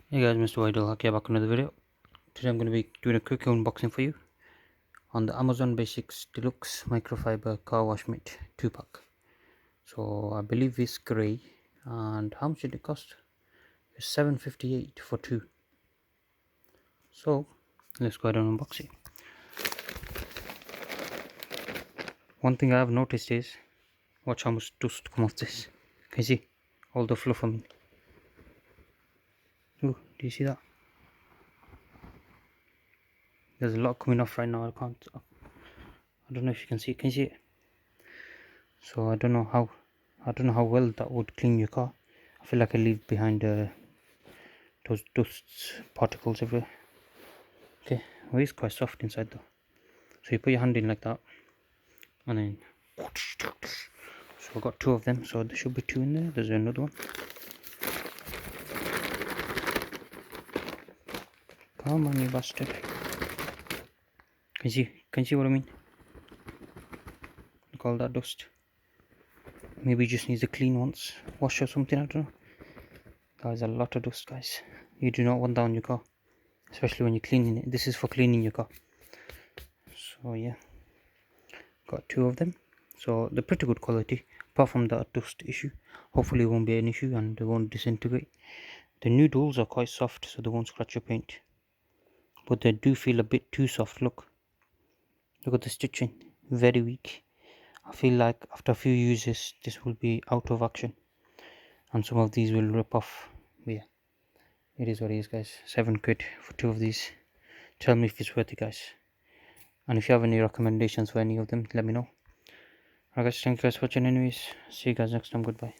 Hey guys, MrWaheedulHaque back in another video. Today I'm going to be doing a quick unboxing for you on the Amazon Basics Deluxe Microfiber Car Wash Mitt 2-pack. So I believe it's grey, and how much did it cost? It's $7.58 for two. So let's go ahead and unbox it. One thing I have noticed is, watch how much dust come off this. Can you see all the fluff? I mean, oh, do you see that? There's a lot coming off right now. I don't know if you can see it. Can you see it? So I don't know how well that would clean your car. I feel like I leave behind those dust particles everywhere. Okay, well, it's quite soft inside though. So you put your hand in like that, and then so I got two of them. So there should be two in there. There's another one. Come on, you bastard! Can you see what I mean? Look, all that dust. Maybe it just needs a clean once, wash or something. I don't know. There's a lot of dust, guys. You do not want that on your car, especially when you're cleaning it. This is for cleaning your car. So yeah, got two of them. So they're pretty good quality, apart from that dust issue. Hopefully it won't be an issue and they won't disintegrate. The new doors are quite soft, so they won't scratch your paint, but they do feel a bit too soft. Look at the stitching, very weak. I feel like after a few uses this will be out of action and some of these will rip off. But yeah, it is what it is, guys. £7 for two of these. Tell me if it's worth it, guys, and if you have any recommendations for any of them, let me know. Alright guys, thank you guys for watching anyways. See you guys next time. Goodbye.